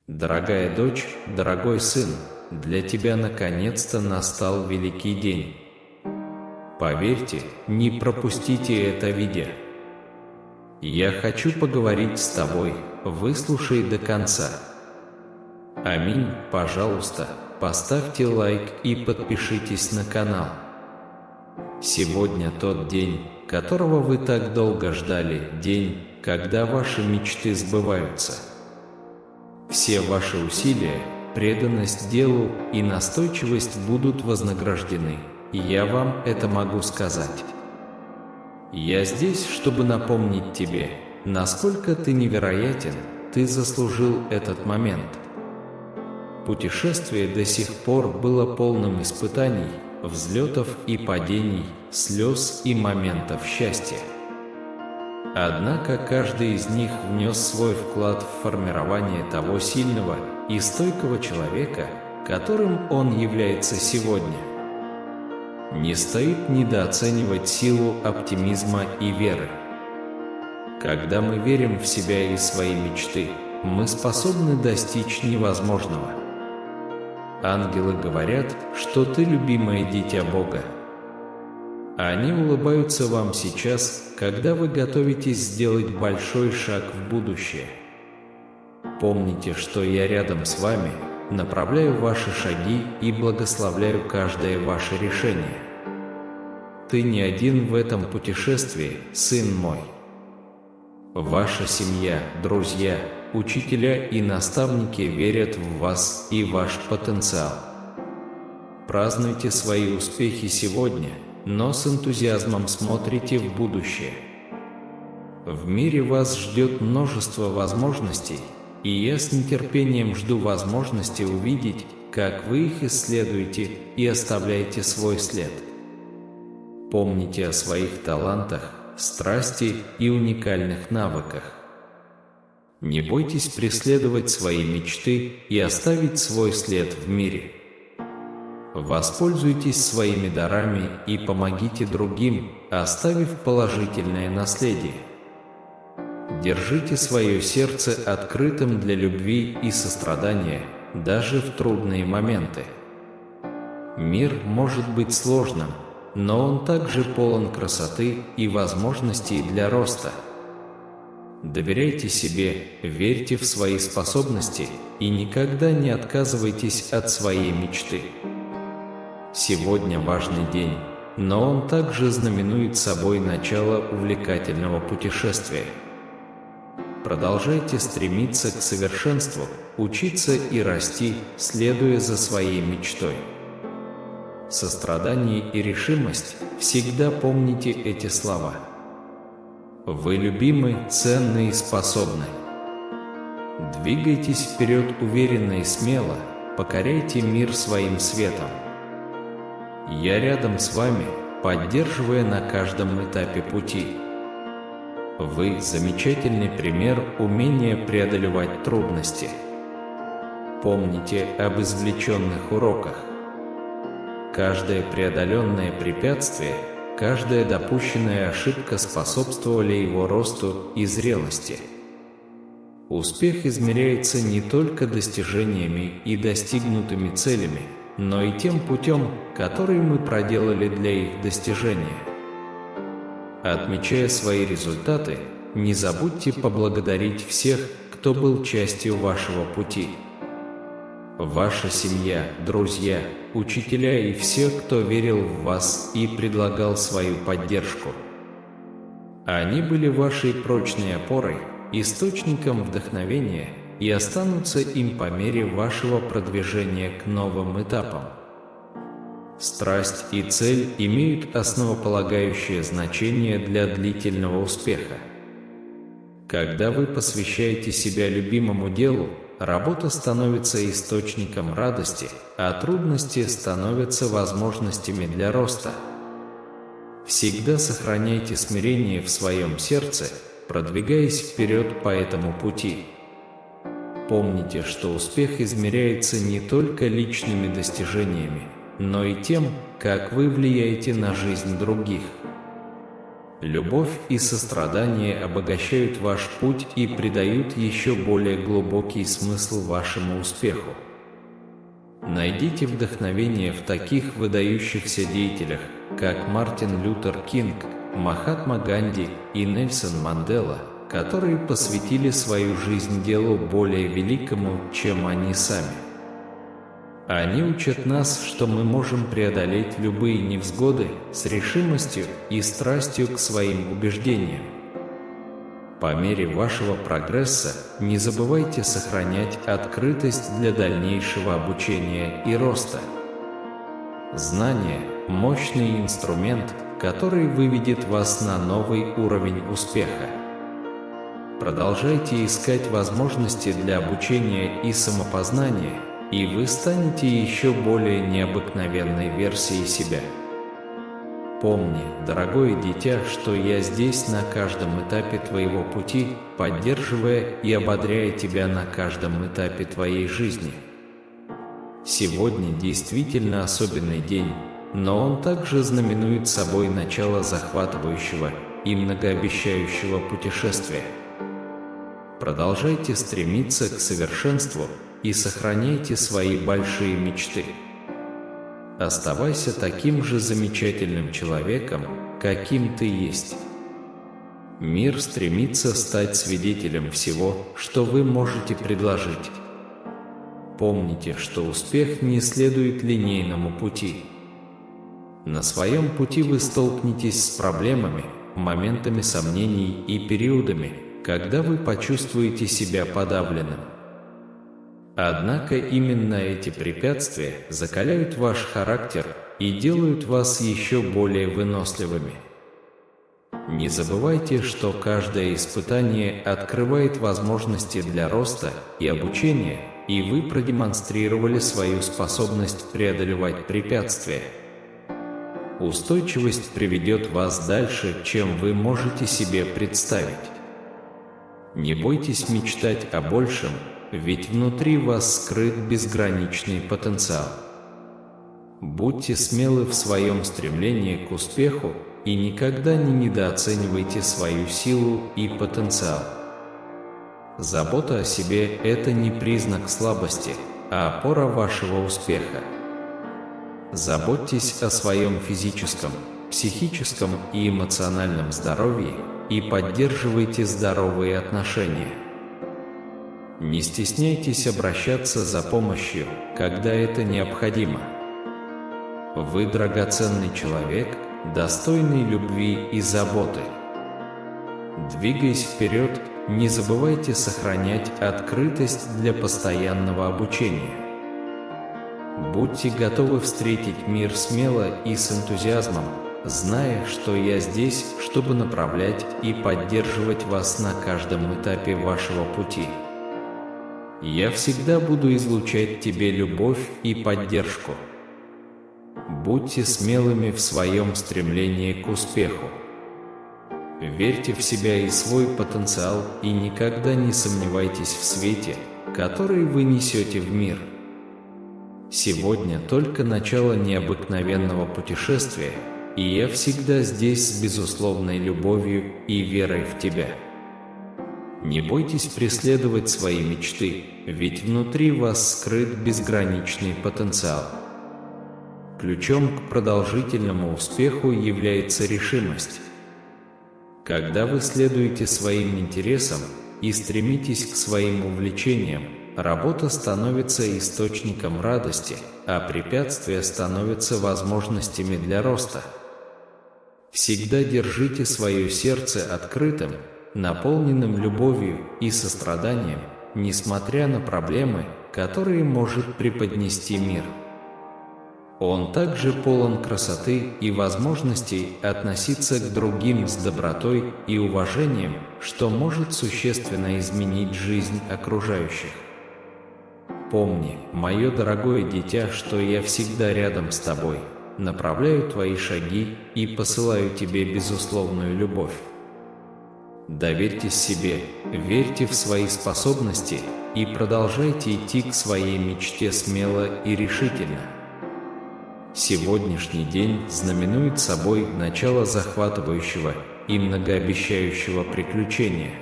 Дорогая дочь, дорогой сын, для тебя наконец-то настал великий день. Поверьте, не пропустите это видео. Я хочу поговорить с тобой, выслушай до конца. Аминь, пожалуйста, поставьте лайк и подпишитесь на канал. Сегодня тот день, которого вы так долго ждали, день, когда ваши мечты сбываются. Все ваши усилия, преданность делу и настойчивость будут вознаграждены, и я вам это могу сказать. Я здесь, чтобы напомнить тебе, насколько ты невероятен, ты заслужил этот момент. Путешествие до сих пор было полным испытаний, взлетов и падений, слез и моментов счастья. Однако каждый из них внес свой вклад в формирование того сильного и стойкого человека, которым он является сегодня. Не стоит недооценивать силу оптимизма и веры. Когда мы верим в себя и свои мечты, мы способны достичь невозможного. Ангелы говорят, что ты любимое дитя Бога. Они улыбаются вам сейчас, когда вы готовитесь сделать большой шаг в будущее. Помните, что я рядом с вами, направляю ваши шаги и благословляю каждое ваше решение. Ты не один в этом путешествии, сын мой. Ваша семья, друзья, учителя и наставники верят в вас и ваш потенциал. Празднуйте свои успехи сегодня, но с энтузиазмом смотрите в будущее. В мире вас ждет множество возможностей, и я с нетерпением жду возможности увидеть, как вы их исследуете и оставляете свой след. Помните о своих талантах, страсти и уникальных навыках. Не бойтесь преследовать свои мечты и оставить свой след в мире. Воспользуйтесь своими дарами и помогите другим, оставив положительное наследие. Держите свое сердце открытым для любви и сострадания, даже в трудные моменты. Мир может быть сложным, но он также полон красоты и возможностей для роста. Доверяйте себе, верьте в свои способности и никогда не отказывайтесь от своей мечты. Сегодня важный день, но он также знаменует собой начало увлекательного путешествия. Продолжайте стремиться к совершенству, учиться и расти, следуя за своей мечтой. Сострадание и решимость, всегда помните эти слова. Вы любимы, ценны и способны. Двигайтесь вперед уверенно и смело, покоряйте мир своим светом. Я рядом с вами, поддерживая на каждом этапе пути. Вы замечательный пример умения преодолевать трудности. Помните об извлеченных уроках. Каждое преодоленное препятствие, каждая допущенная ошибка способствовали его росту и зрелости. Успех измеряется не только достижениями и достигнутыми целями, но и тем путем, который мы проделали для их достижения. Отмечая свои результаты, не забудьте поблагодарить всех, кто был частью вашего пути. Ваша семья, друзья, учителя и все, кто верил в вас и предлагал свою поддержку. Они были вашей прочной опорой, источником вдохновения и останутся им по мере вашего продвижения к новым этапам. Страсть и цель имеют основополагающее значение для длительного успеха. Когда вы посвящаете себя любимому делу, работа становится источником радости, а трудности становятся возможностями для роста. Всегда сохраняйте смирение в своем сердце, продвигаясь вперед по этому пути. Помните, что успех измеряется не только личными достижениями, но и тем, как вы влияете на жизнь других. Любовь и сострадание обогащают ваш путь и придают еще более глубокий смысл вашему успеху. Найдите вдохновение в таких выдающихся деятелях, как Мартин Лютер Кинг, Махатма Ганди и Нельсон Мандела, которые посвятили свою жизнь делу более великому, чем они сами. Они учат нас, что мы можем преодолеть любые невзгоды с решимостью и страстью к своим убеждениям. По мере вашего прогресса не забывайте сохранять открытость для дальнейшего обучения и роста. Знание – мощный инструмент, который выведет вас на новый уровень успеха. Продолжайте искать возможности для обучения и самопознания, и вы станете еще более необыкновенной версией себя. Помни, дорогое дитя, что я здесь на каждом этапе твоего пути, поддерживая и ободряя тебя на каждом этапе твоей жизни. Сегодня действительно особенный день, но он также знаменует собой начало захватывающего и многообещающего путешествия. Продолжайте стремиться к совершенству и сохраняйте свои большие мечты. Оставайся таким же замечательным человеком, каким ты есть. Мир стремится стать свидетелем всего, что вы можете предложить. Помните, что успех не следует линейному пути. На своем пути вы столкнетесь с проблемами, моментами сомнений и периодами, когда вы почувствуете себя подавленным. Однако именно эти препятствия закаляют ваш характер и делают вас еще более выносливыми. Не забывайте, что каждое испытание открывает возможности для роста и обучения, и вы продемонстрировали свою способность преодолевать препятствия. Устойчивость приведет вас дальше, чем вы можете себе представить. Не бойтесь мечтать о большем, ведь внутри вас скрыт безграничный потенциал. Будьте смелы в своем стремлении к успеху и никогда не недооценивайте свою силу и потенциал. Забота о себе – это не признак слабости, а опора вашего успеха. Заботьтесь о своем физическом, психическом и эмоциональном здоровье и поддерживайте здоровые отношения. Не стесняйтесь обращаться за помощью, когда это необходимо. Вы драгоценный человек, достойный любви и заботы. Двигаясь вперед, не забывайте сохранять открытость для постоянного обучения. Будьте готовы встретить мир смело и с энтузиазмом, зная, что я здесь, чтобы направлять и поддерживать вас на каждом этапе вашего пути. Я всегда буду излучать тебе любовь и поддержку. Будьте смелыми в своем стремлении к успеху. Верьте в себя и свой потенциал и никогда не сомневайтесь в свете, который вы несете в мир. Сегодня только начало необыкновенного путешествия, и я всегда здесь с безусловной любовью и верой в тебя. Не бойтесь преследовать свои мечты, ведь внутри вас скрыт безграничный потенциал. Ключом к продолжительному успеху является решимость. Когда вы следуете своим интересам и стремитесь к своим увлечениям, работа становится источником радости, а препятствия становятся возможностями для роста. Всегда держите свое сердце открытым, наполненным любовью и состраданием, несмотря на проблемы, которые может преподнести мир. Он также полон красоты и возможностей относиться к другим с добротой и уважением, что может существенно изменить жизнь окружающих. Помни, мое дорогое дитя, что я всегда рядом с тобой, направляю твои шаги и посылаю тебе безусловную любовь. Доверьтесь себе, верьте в свои способности и продолжайте идти к своей мечте смело и решительно. Сегодняшний день знаменует собой начало захватывающего и многообещающего приключения.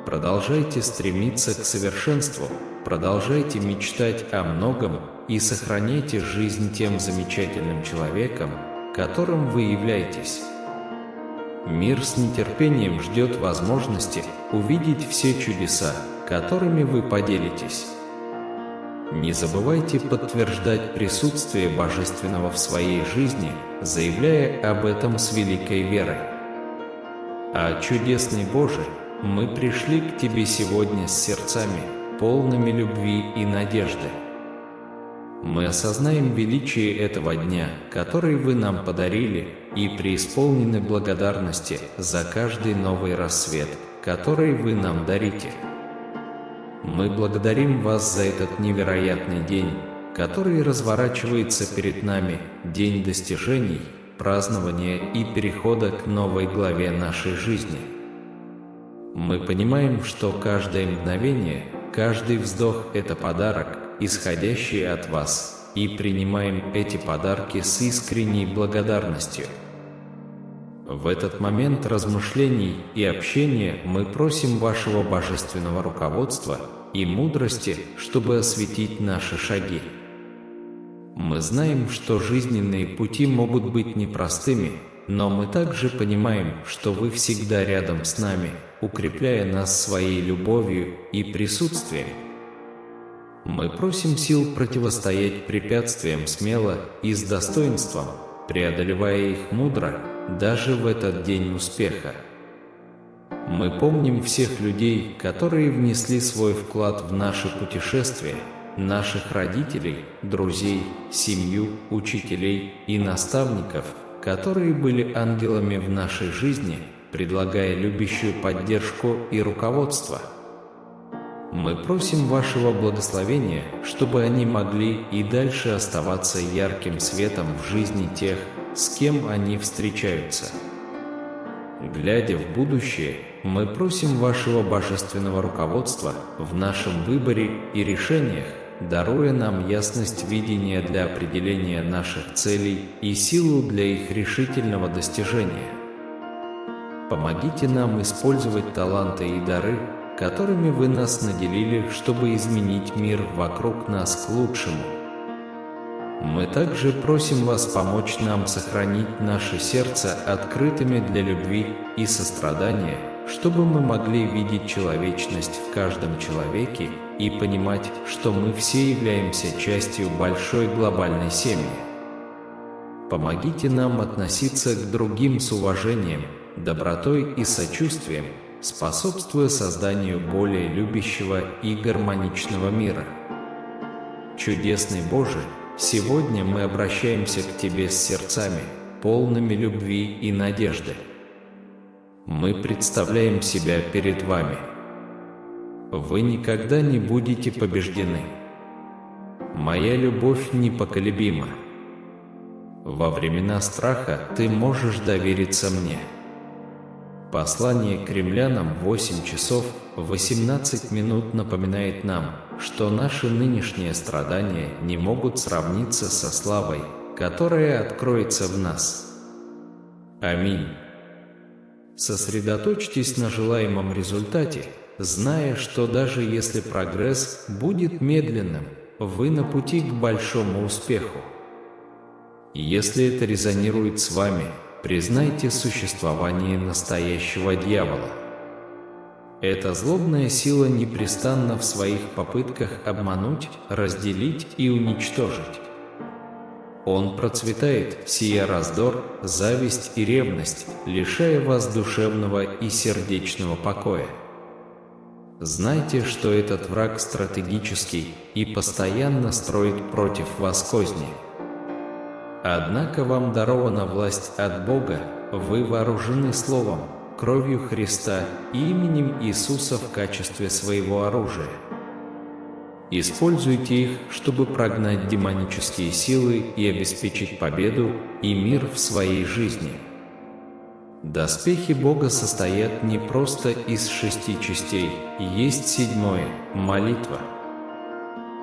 Продолжайте стремиться к совершенству, продолжайте мечтать о многом и сохраняйте жизнь тем замечательным человеком, которым вы являетесь. Мир с нетерпением ждет возможности увидеть все чудеса, которыми вы поделитесь. Не забывайте подтверждать присутствие Божественного в своей жизни, заявляя об этом с великой верой. А чудесный Боже, мы пришли к Тебе сегодня с сердцами, полными любви и надежды. Мы осознаем величие этого дня, который Вы нам подарили, и преисполнены благодарности за каждый новый рассвет, который Вы нам дарите. Мы благодарим Вас за этот невероятный день, который разворачивается перед нами, день достижений, празднования и перехода к новой главе нашей жизни. Мы понимаем, что каждое мгновение, каждый вздох – это подарок, исходящий от Вас, и принимаем эти подарки с искренней благодарностью. В этот момент размышлений и общения мы просим Вашего божественного руководства и мудрости, чтобы осветить наши шаги. Мы знаем, что жизненные пути могут быть непростыми, но мы также понимаем, что Вы всегда рядом с нами, укрепляя нас своей любовью и присутствием. Мы просим сил противостоять препятствиям смело и с достоинством, преодолевая их мудро, даже в этот день успеха. Мы помним всех людей, которые внесли свой вклад в наше путешествие, наших родителей, друзей, семью, учителей и наставников, которые были ангелами в нашей жизни, предлагая любящую поддержку и руководство. Мы просим Вашего благословения, чтобы они могли и дальше оставаться ярким светом в жизни тех, с кем они встречаются. Глядя в будущее, мы просим Вашего божественного руководства в нашем выборе и решениях, даруя нам ясность видения для определения наших целей и силу для их решительного достижения. Помогите нам использовать таланты и дары, которыми Вы нас наделили, чтобы изменить мир вокруг нас к лучшему. Мы также просим Вас помочь нам сохранить наше сердце открытыми для любви и сострадания, чтобы мы могли видеть человечность в каждом человеке и понимать, что мы все являемся частью большой глобальной семьи. Помогите нам относиться к другим с уважением, добротой и сочувствием, способствуя созданию более любящего и гармоничного мира. Чудесный Боже, сегодня мы обращаемся к Тебе с сердцами, полными любви и надежды. Мы представляем себя перед Вами. Вы никогда не будете побеждены. Моя любовь непоколебима. Во времена страха Ты можешь довериться мне. Послание к римлянам 8 часов 18 минут напоминает нам, что наши нынешние страдания не могут сравниться со славой, которая откроется в нас. Аминь. Сосредоточьтесь на желаемом результате, зная, что даже если прогресс будет медленным, вы на пути к большому успеху. Если это резонирует с вами, признайте существование настоящего дьявола. Эта злобная сила непрестанна в своих попытках обмануть, разделить и уничтожить. Он процветает, сея раздор, зависть и ревность, лишая вас душевного и сердечного покоя. Знайте, что этот враг стратегический и постоянно строит против вас козни. Однако вам дарована власть от Бога, вы вооружены Словом, кровью Христа и именем Иисуса в качестве своего оружия. Используйте их, чтобы прогнать демонические силы и обеспечить победу и мир в своей жизни. Доспехи Бога состоят не просто из 6 частей, есть 7-я – молитва.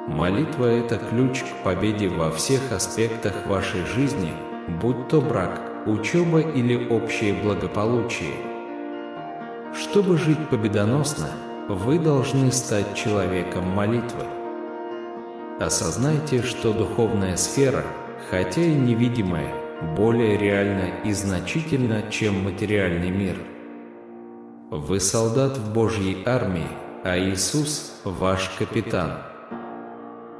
Молитва – это ключ к победе во всех аспектах вашей жизни, будь то брак, учеба или общее благополучие. Чтобы жить победоносно, вы должны стать человеком молитвы. Осознайте, что духовная сфера, хотя и невидимая, более реальна и значительна, чем материальный мир. Вы солдат в Божьей армии, а Иисус – ваш капитан.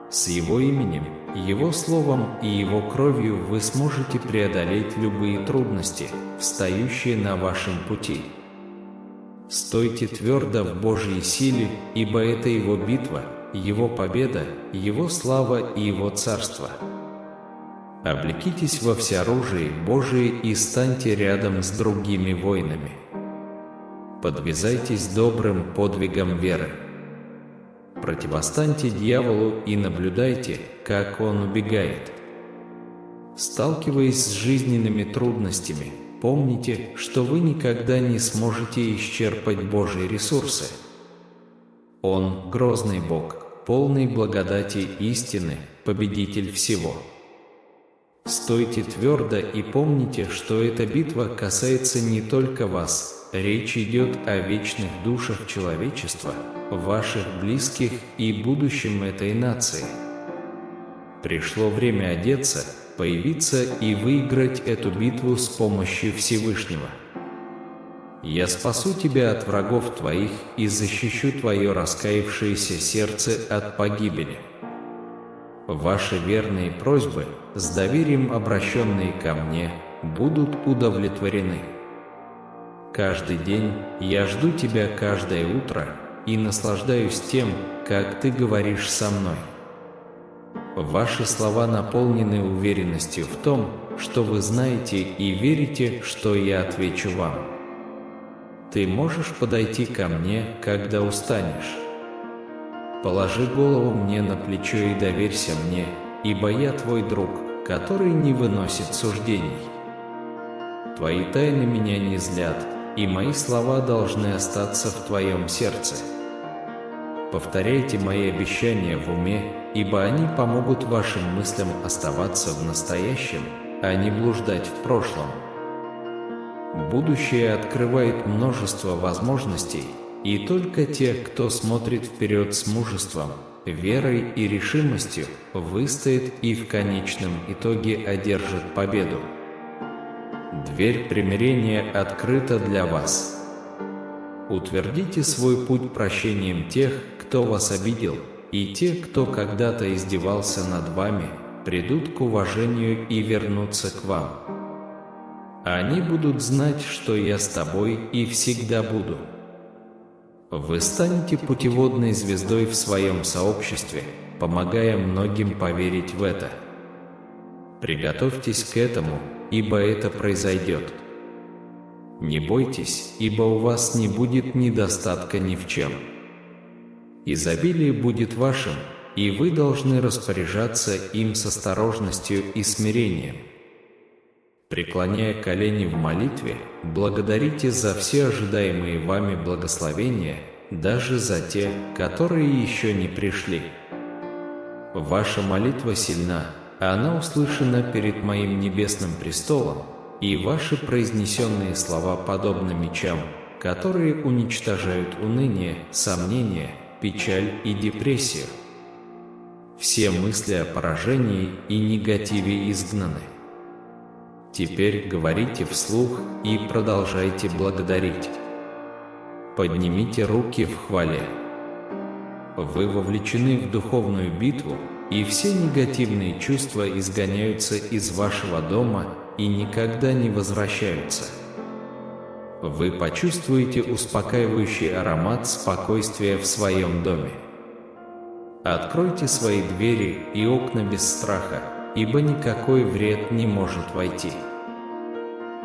С Его именем, Его словом и Его кровью вы сможете преодолеть любые трудности, встающие на вашем пути. Стойте твердо в Божьей силе, ибо это Его битва, Его победа, Его слава и Его царство. Облекитесь во всеоружие Божие и станьте рядом с другими воинами. Подвязайтесь добрым подвигом веры. Противостаньте дьяволу и наблюдайте, как он убегает. Сталкиваясь с жизненными трудностями, помните, что вы никогда не сможете исчерпать Божьи ресурсы. Он – грозный Бог, полный благодати истины, победитель всего. Стойте твердо и помните, что эта битва касается не только вас, речь идет о вечных душах человечества, ваших близких и будущем этой нации. Пришло время одеться, появиться и выиграть эту битву с помощью Всевышнего. «Я спасу тебя от врагов твоих и защищу твое раскаявшееся сердце от погибели». Ваши верные просьбы, с доверием обращенные ко мне, будут удовлетворены. Каждый день я жду тебя каждое утро и наслаждаюсь тем, как ты говоришь со мной. Ваши слова наполнены уверенностью в том, что вы знаете и верите, что я отвечу вам. Ты можешь подойти ко мне, когда устанешь. Положи голову мне на плечо и доверься мне, ибо я твой друг, который не выносит суждений. Твои тайны меня не злят, и мои слова должны остаться в твоем сердце. Повторяйте мои обещания в уме, ибо они помогут вашим мыслям оставаться в настоящем, а не блуждать в прошлом. Будущее открывает множество возможностей, и только те, кто смотрит вперед с мужеством, верой и решимостью, выстоят и в конечном итоге одержат победу. Дверь примирения открыта для вас. Утвердите свой путь прощением тех, кто вас обидел, и те, кто когда-то издевался над вами, придут к уважению и вернутся к вам. Они будут знать, что я с тобой и всегда буду. Вы станете путеводной звездой в своем сообществе, помогая многим поверить в это. Приготовьтесь к этому, ибо это произойдет. Не бойтесь, ибо у вас не будет недостатка ни в чем. Изобилие будет вашим, и вы должны распоряжаться им с осторожностью и смирением. Преклоняя колени в молитве, благодарите за все ожидаемые вами благословения, даже за те, которые еще не пришли. Ваша молитва сильна, она услышана перед моим небесным престолом, и ваши произнесенные слова подобны мечам, которые уничтожают уныние, сомнение, печаль и депрессию. Все мысли о поражении и негативе изгнаны. Теперь говорите вслух и продолжайте благодарить. Поднимите руки в хвале. Вы вовлечены в духовную битву, и все негативные чувства изгоняются из вашего дома и никогда не возвращаются. Вы почувствуете успокаивающий аромат спокойствия в своем доме. Откройте свои двери и окна без страха, ибо никакой вред не может войти.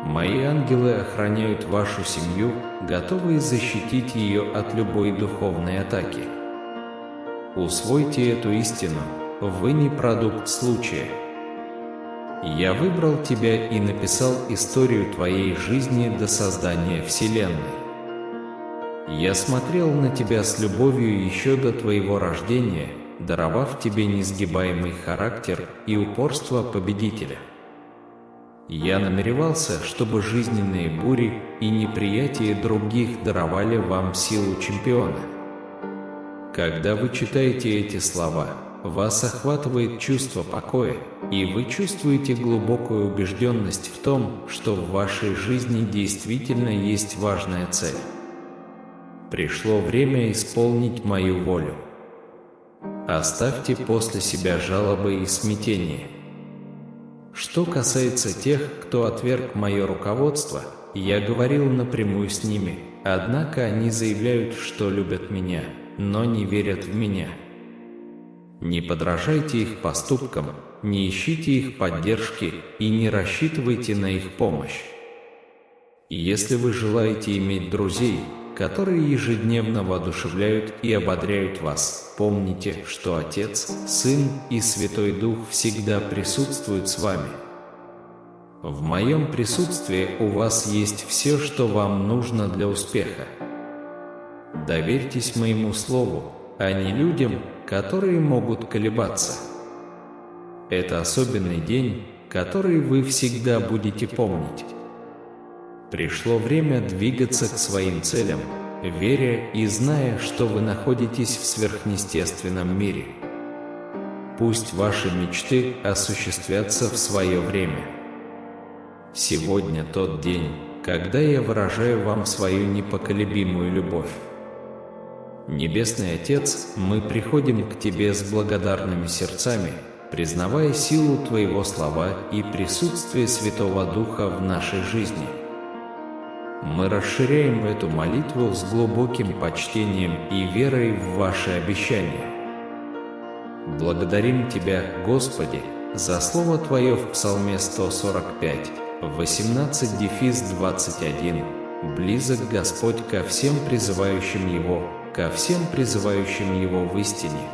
Мои ангелы охраняют вашу семью, готовые защитить ее от любой духовной атаки. Усвойте эту истину, вы не продукт случая. Я выбрал тебя и написал историю твоей жизни до создания Вселенной. Я смотрел на тебя с любовью еще до твоего рождения, даровав тебе несгибаемый характер и упорство победителя. Я намеревался, чтобы жизненные бури и неприятие других даровали вам силу чемпиона. Когда вы читаете эти слова, вас охватывает чувство покоя, и вы чувствуете глубокую убежденность в том, что в вашей жизни действительно есть важная цель. Пришло время исполнить мою волю. Оставьте после себя жалобы и смятение. Что касается тех, кто отверг мое руководство, я говорил напрямую с ними, однако они заявляют, что любят меня, но не верят в меня. Не подражайте их поступкам, не ищите их поддержки и не рассчитывайте на их помощь. Если вы желаете иметь друзей, которые ежедневно воодушевляют и ободряют вас, помните, что Отец, Сын и Святой Дух всегда присутствуют с вами. В моем присутствии у вас есть все, что вам нужно для успеха. Доверьтесь моему слову, а не людям, которые могут колебаться. Это особенный день, который вы всегда будете помнить. Пришло время двигаться к своим целям, веря и зная, что вы находитесь в сверхъестественном мире. Пусть ваши мечты осуществятся в свое время. Сегодня тот день, когда я выражаю вам свою непоколебимую любовь. Небесный Отец, мы приходим к Тебе с благодарными сердцами, признавая силу Твоего слова и присутствие Святого Духа в нашей жизни. Мы расширяем эту молитву с глубоким почтением и верой в Ваши обещания. Благодарим Тебя, Господи, за Слово Твое в Псалме 145, 18-21. Близок Господь ко всем призывающим Его, ко всем призывающим Его в истине.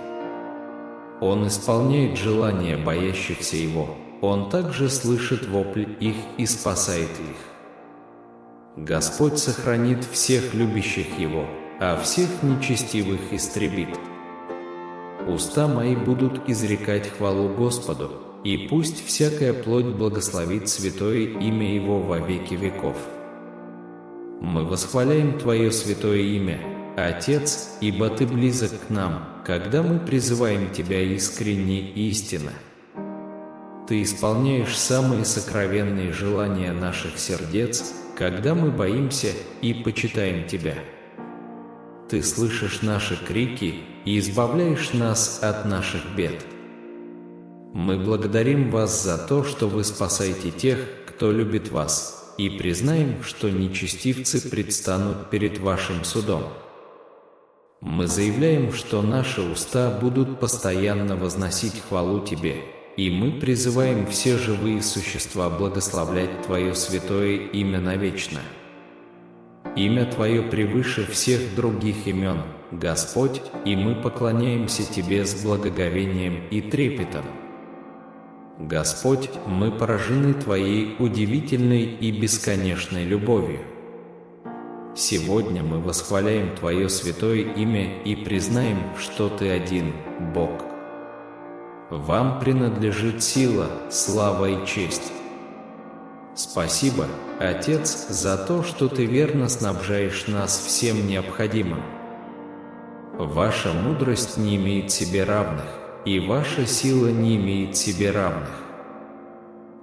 Он исполняет желания боящихся Его, Он также слышит вопль их и спасает их. Господь сохранит всех любящих Его, а всех нечестивых истребит. Уста мои будут изрекать хвалу Господу, и пусть всякая плоть благословит святое имя Его во веки веков. Мы восхваляем Твое святое имя, Отец, ибо Ты близок к нам, когда мы призываем Тебя искренне и истинно. Ты исполняешь самые сокровенные желания наших сердец, когда мы боимся и почитаем Тебя. Ты слышишь наши крики и избавляешь нас от наших бед. Мы благодарим Вас за то, что Вы спасаете тех, кто любит Вас, и признаем, что нечестивцы предстанут перед Вашим судом. Мы заявляем, что наши уста будут постоянно возносить хвалу Тебе, и мы призываем все живые существа благословлять Твое святое имя навечно. Имя Твое превыше всех других имен, Господь, и мы поклоняемся Тебе с благоговением и трепетом. Господь, мы поражены Твоей удивительной и бесконечной любовью. Сегодня мы восхваляем Твое святое имя и признаем, что Ты один, Бог. Вам принадлежит сила, слава и честь. Спасибо, Отец, за то, что Ты верно снабжаешь нас всем необходимым. Ваша мудрость не имеет себе равных, и Ваша сила не имеет себе равных.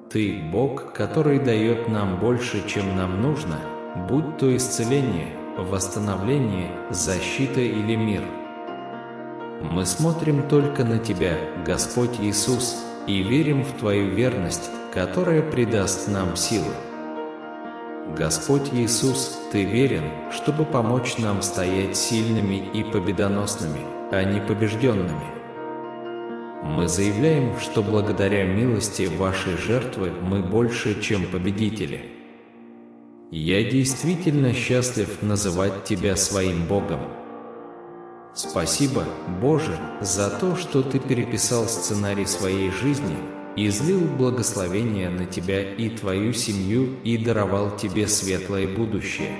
Ты – Бог, который дает нам больше, чем нам нужно, будь то исцеление, восстановление, защита или мир. Мы смотрим только на Тебя, Господь Иисус, и верим в Твою верность, которая придаст нам силы. Господь Иисус, Ты верен, чтобы помочь нам стоять сильными и победоносными, а не побежденными. Мы заявляем, что благодаря милости Вашей жертвы мы больше, чем победители. Я действительно счастлив называть Тебя своим Богом. Спасибо, Боже, за то, что Ты переписал сценарий своей жизни, излил благословение на Тебя и Твою семью и даровал Тебе светлое будущее.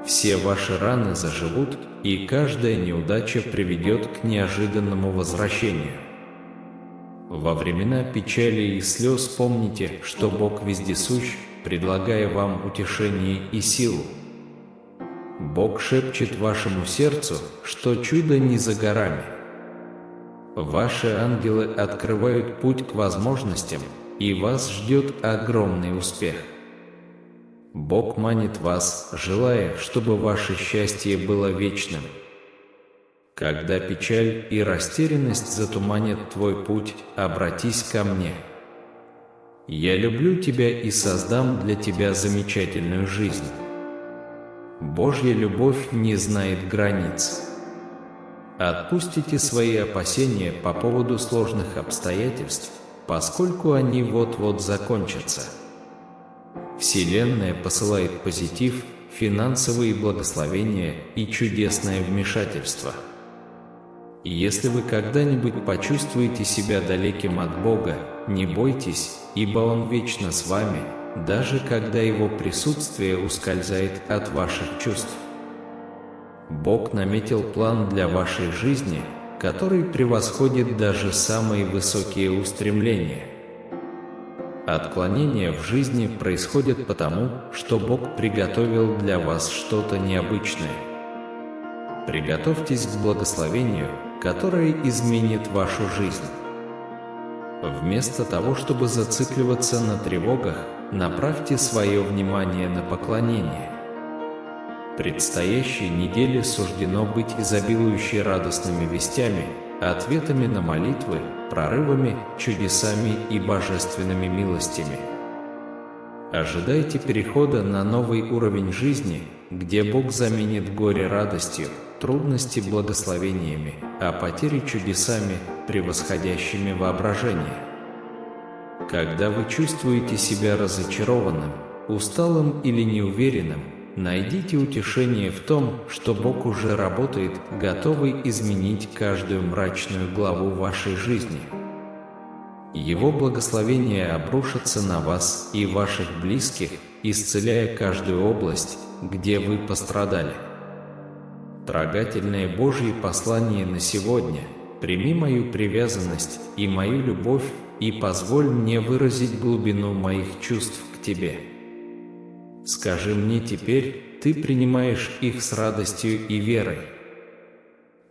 Все ваши раны заживут, и каждая неудача приведет к неожиданному возвращению. Во времена печали и слез помните, что Бог вездесущ, предлагая вам утешение и силу. Бог шепчет вашему сердцу, что чудо не за горами. Ваши ангелы открывают путь к возможностям, и вас ждет огромный успех. Бог манит вас, желая, чтобы ваше счастье было вечным. Когда печаль и растерянность затуманят твой путь, обратись ко мне. Я люблю тебя и создам для тебя замечательную жизнь. Божья любовь не знает границ. Отпустите свои опасения по поводу сложных обстоятельств, поскольку они вот-вот закончатся. Вселенная посылает позитив, финансовые благословения и чудесное вмешательство. Если вы когда-нибудь почувствуете себя далеким от Бога, не бойтесь, ибо Он вечно с вами, даже когда Его присутствие ускользает от ваших чувств. Бог наметил план для вашей жизни, который превосходит даже самые высокие устремления. Отклонения в жизни происходят потому, что Бог приготовил для вас что-то необычное. Приготовьтесь к благословению, которое изменит вашу жизнь. Вместо того, чтобы зацикливаться на тревогах, направьте свое внимание на поклонение. Предстоящей неделе суждено быть изобилующей радостными вестями, ответами на молитвы, прорывами, чудесами и божественными милостями. Ожидайте перехода на новый уровень жизни, где Бог заменит горе радостью, трудности благословениями, а потери чудесами, превосходящими воображение. Когда вы чувствуете себя разочарованным, усталым или неуверенным, найдите утешение в том, что Бог уже работает, готовый изменить каждую мрачную главу вашей жизни. Его благословение обрушится на вас и ваших близких, исцеляя каждую область, где вы пострадали. Трогательное Божье послание на сегодня: прими мою привязанность и мою любовь, и позволь мне выразить глубину моих чувств к тебе. Скажи мне теперь, ты принимаешь их с радостью и верой.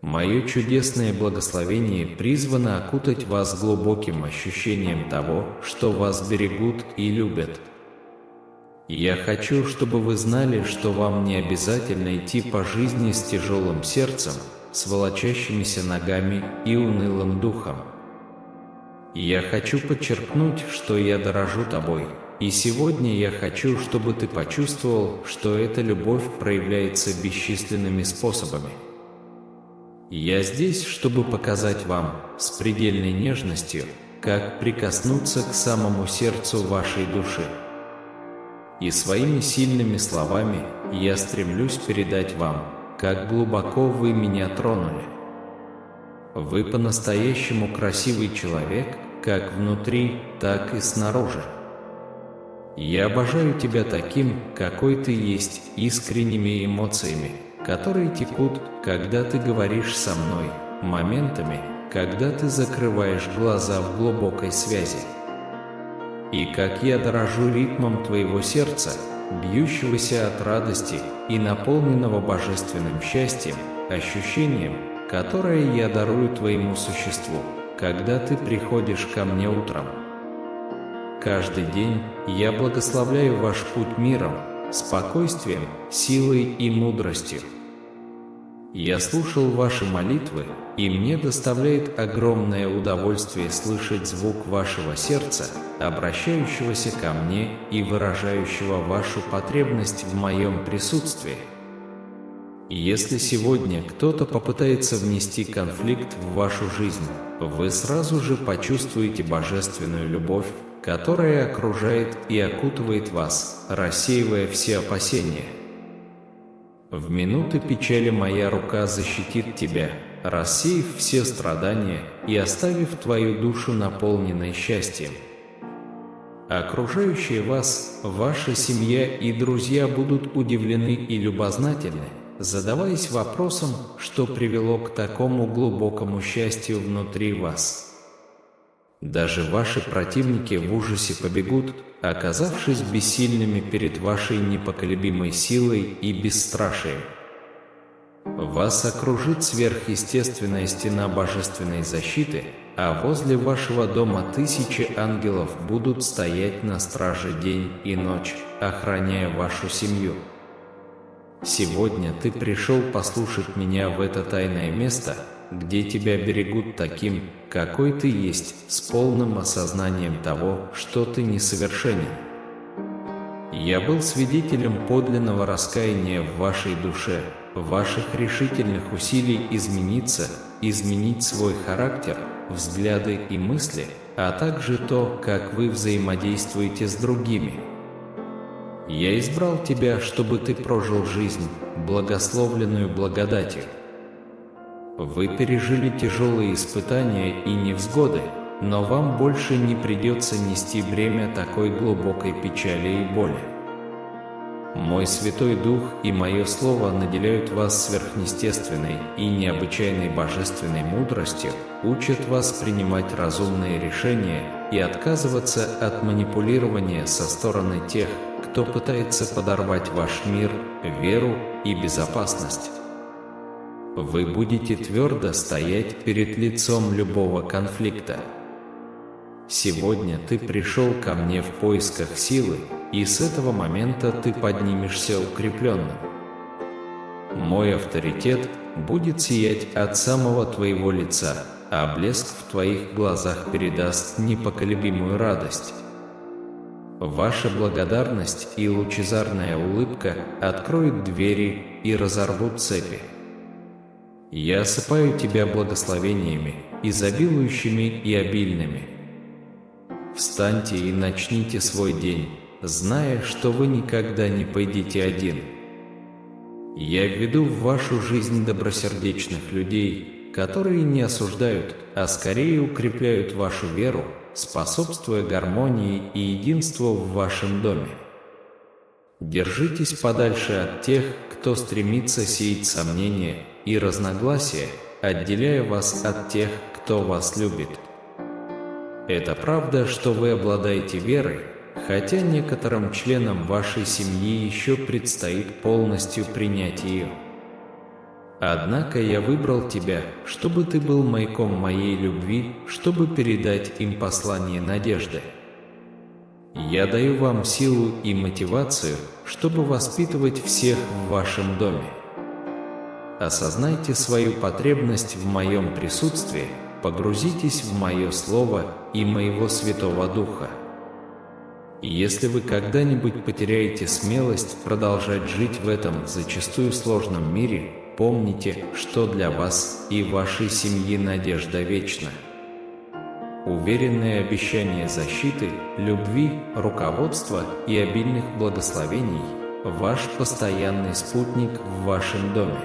Мое чудесное благословение призвано окутать вас глубоким ощущением того, что вас берегут и любят. Я хочу, чтобы вы знали, что вам не обязательно идти по жизни с тяжелым сердцем, с волочащимися ногами и унылым духом. Я хочу подчеркнуть, что я дорожу тобой, и сегодня я хочу, чтобы ты почувствовал, что эта любовь проявляется бесчисленными способами. Я здесь, чтобы показать вам, с предельной нежностью, как прикоснуться к самому сердцу вашей души. И своими сильными словами я стремлюсь передать вам, как глубоко вы меня тронули. Вы по-настоящему красивый человек, как внутри, так и снаружи. Я обожаю тебя таким, какой ты есть, искренними эмоциями, которые текут, когда ты говоришь со мной, моментами, когда ты закрываешь глаза в глубокой связи. И как я дорожу ритмом твоего сердца, бьющегося от радости и наполненного божественным счастьем, ощущением, которое я дарую твоему существу, когда ты приходишь ко мне утром. Каждый день я благословляю ваш путь миром, спокойствием, силой и мудростью. Я слушал ваши молитвы, и мне доставляет огромное удовольствие слышать звук вашего сердца, обращающегося ко мне и выражающего вашу потребность в моем присутствии. Если сегодня кто-то попытается внести конфликт в вашу жизнь, вы сразу же почувствуете божественную любовь, которая окружает и окутывает вас, рассеивая все опасения. В минуты печали моя рука защитит тебя, рассеяв все страдания и оставив твою душу наполненной счастьем. Окружающие вас, ваша семья и друзья будут удивлены и любознательны, задаваясь вопросом, что привело к такому глубокому счастью внутри вас. Даже ваши противники в ужасе побегут, оказавшись бессильными перед вашей непоколебимой силой и бесстрашием. Вас окружит сверхъестественная стена божественной защиты, а возле вашего дома тысячи ангелов будут стоять на страже день и ночь, охраняя вашу семью. Сегодня ты пришел послушать меня в это тайное место, где тебя берегут таким, какой ты есть, с полным осознанием того, что ты несовершенен. Я был свидетелем подлинного раскаяния в вашей душе, ваших решительных усилий измениться, изменить свой характер, взгляды и мысли, а также то, как вы взаимодействуете с другими. Я избрал тебя, чтобы ты прожил жизнь, благословленную благодатью. Вы пережили тяжелые испытания и невзгоды, но вам больше не придется нести бремя такой глубокой печали и боли. Мой Святой Дух и мое Слово наделяют вас сверхъестественной и необычайной божественной мудростью, учат вас принимать разумные решения и отказываться от манипулирования со стороны тех, кто пытается подорвать ваш мир, веру и безопасность. Вы будете твердо стоять перед лицом любого конфликта. Сегодня ты пришел ко мне в поисках силы, и с этого момента ты поднимешься укрепленным. Мой авторитет будет сиять от самого твоего лица, а блеск в твоих глазах передаст непоколебимую радость. Ваша благодарность и лучезарная улыбка откроют двери и разорвут цепи. Я осыпаю тебя благословениями, изобилующими и обильными. Встаньте и начните свой день, зная, что вы никогда не пойдете один. Я введу в вашу жизнь добросердечных людей, которые не осуждают, а скорее укрепляют вашу веру, способствуя гармонии и единству в вашем доме. Держитесь подальше от тех, кто стремится сеять сомнения и разногласия, отделяя вас от тех, кто вас любит. Это правда, что вы обладаете верой, хотя некоторым членам вашей семьи еще предстоит полностью принять ее. Однако я выбрал тебя, чтобы ты был маяком моей любви, чтобы передать им послание надежды. Я даю вам силу и мотивацию, чтобы воспитывать всех в вашем доме. Осознайте свою потребность в моем присутствии, погрузитесь в мое Слово и моего Святого Духа. Если вы когда-нибудь потеряете смелость продолжать жить в этом зачастую сложном мире, помните, что для вас и вашей семьи надежда вечна. Уверенное обещание защиты, любви, руководства и обильных благословений – ваш постоянный спутник в вашем доме.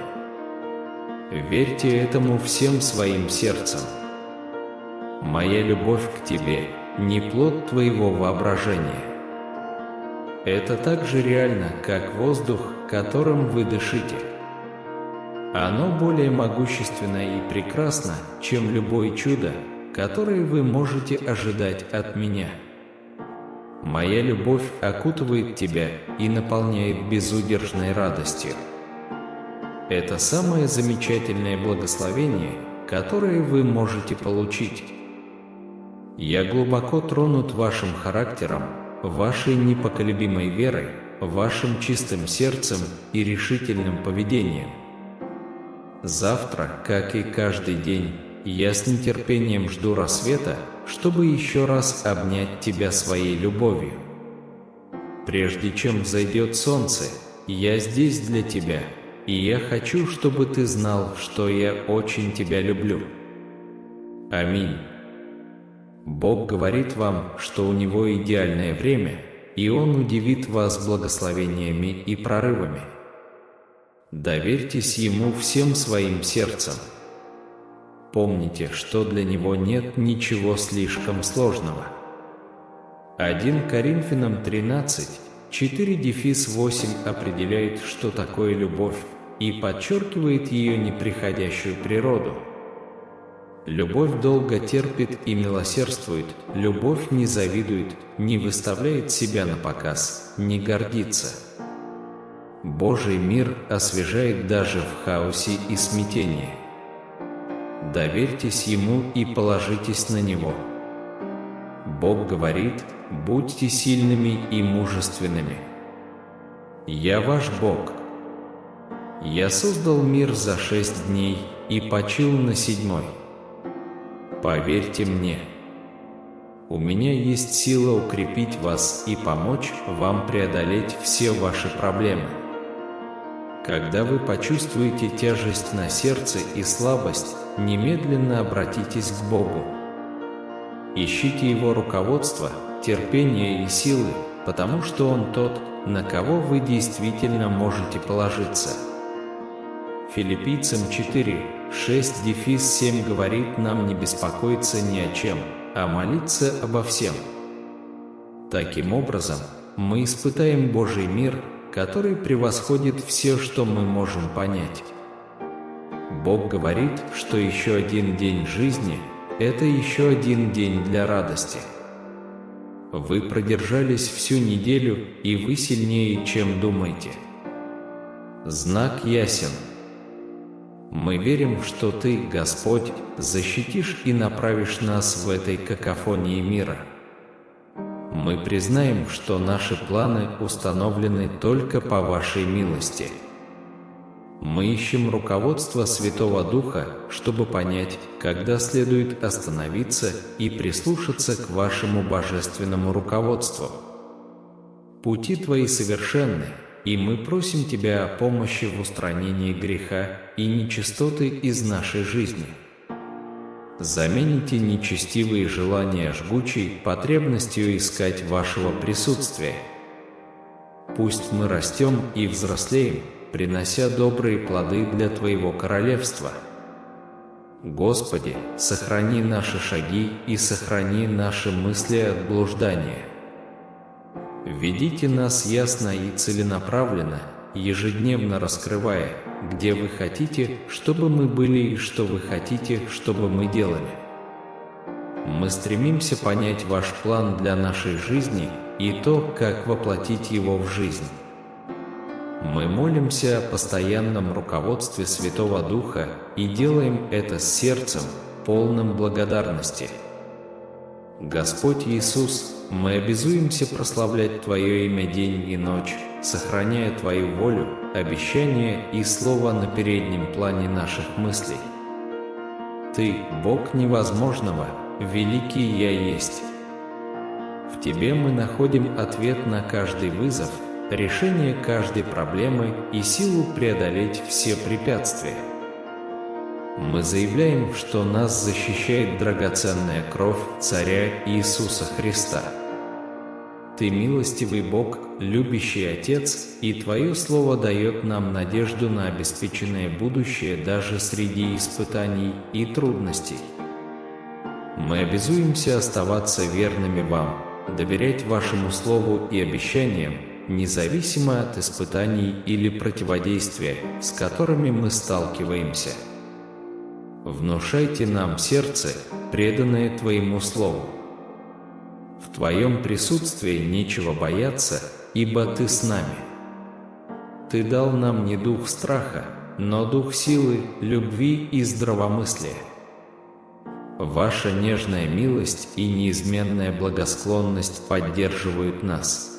Верьте этому всем своим сердцем. Моя любовь к тебе – не плод твоего воображения. Это так же реально, как воздух, которым вы дышите. Оно более могущественно и прекрасно, чем любое чудо, которое вы можете ожидать от меня. Моя любовь окутывает тебя и наполняет безудержной радостью. Это самое замечательное благословение, которое вы можете получить. Я глубоко тронут вашим характером, вашей непоколебимой верой, вашим чистым сердцем и решительным поведением. Завтра, как и каждый день, я с нетерпением жду рассвета, чтобы еще раз обнять тебя своей любовью. Прежде чем взойдет солнце, я здесь для тебя, и я хочу, чтобы ты знал, что я очень тебя люблю. Аминь. Бог говорит вам, что у Него идеальное время, и Он удивит вас благословениями и прорывами. Доверьтесь Ему всем своим сердцем. Помните, что для Него нет ничего слишком сложного. 1 Коринфянам 13, 4-8 определяет, что такое любовь, и подчеркивает ее неприходящую природу. Любовь долго терпит и милосердствует, любовь не завидует, не выставляет себя на показ, не гордится. Божий мир освежает даже в хаосе и смятении. Доверьтесь Ему и положитесь на Него. Бог говорит: будьте сильными и мужественными. Я ваш Бог. Я создал мир за 6 дней и почил на 7-й. Поверьте мне, у меня есть сила укрепить вас и помочь вам преодолеть все ваши проблемы. Когда вы почувствуете тяжесть на сердце и слабость, немедленно обратитесь к Богу. Ищите Его руководство, терпения и силы, потому что Он тот, на кого вы действительно можете положиться. Филиппийцам 4:6-7 говорит нам не беспокоиться ни о чем, а молиться обо всем. Таким образом, мы испытаем Божий мир, который превосходит все, что мы можем понять. Бог говорит, что еще один день жизни – это еще один день для радости. Вы продержались всю неделю, и вы сильнее, чем думаете. Знак ясен. Мы верим, что Ты, Господь, защитишь и направишь нас в этой какофонии мира. Мы признаем, что наши планы установлены только по Вашей милости. Мы ищем руководство Святого Духа, чтобы понять, когда следует остановиться и прислушаться к Вашему божественному руководству. Пути Твои совершенны, и мы просим Тебя о помощи в устранении греха и нечистоты из нашей жизни. Замените нечестивые желания жгучей потребностью искать Вашего присутствия. Пусть мы растем и взрослеем, принося добрые плоды для Твоего королевства. Господи, сохрани наши шаги и сохрани наши мысли от блуждания. Ведите нас ясно и целенаправленно, ежедневно раскрывая, где Вы хотите, чтобы мы были и что Вы хотите, чтобы мы делали. Мы стремимся понять Ваш план для нашей жизни и то, как воплотить его в жизнь. Мы молимся о постоянном руководстве Святого Духа и делаем это с сердцем, полным благодарности. Господь Иисус, мы обязуемся прославлять Твое имя день и ночь, сохраняя Твою волю, обещания и Слово на переднем плане наших мыслей. Ты, Бог невозможного, великий Я есть. В Тебе мы находим ответ на каждый вызов, решение каждой проблемы и силу преодолеть все препятствия. Мы заявляем, что нас защищает драгоценная кровь Царя Иисуса Христа. Ты милостивый Бог, любящий Отец, и Твое Слово дает нам надежду на обеспеченное будущее даже среди испытаний и трудностей. Мы обязуемся оставаться верными Вам, доверять Вашему Слову и обещаниям, независимо от испытаний или противодействия, с которыми мы сталкиваемся. Внушайте нам сердце, преданное Твоему Слову. В Твоем присутствии нечего бояться, ибо Ты с нами. Ты дал нам не дух страха, но дух силы, любви и здравомыслия. Ваша нежная милость и неизменная благосклонность поддерживают нас.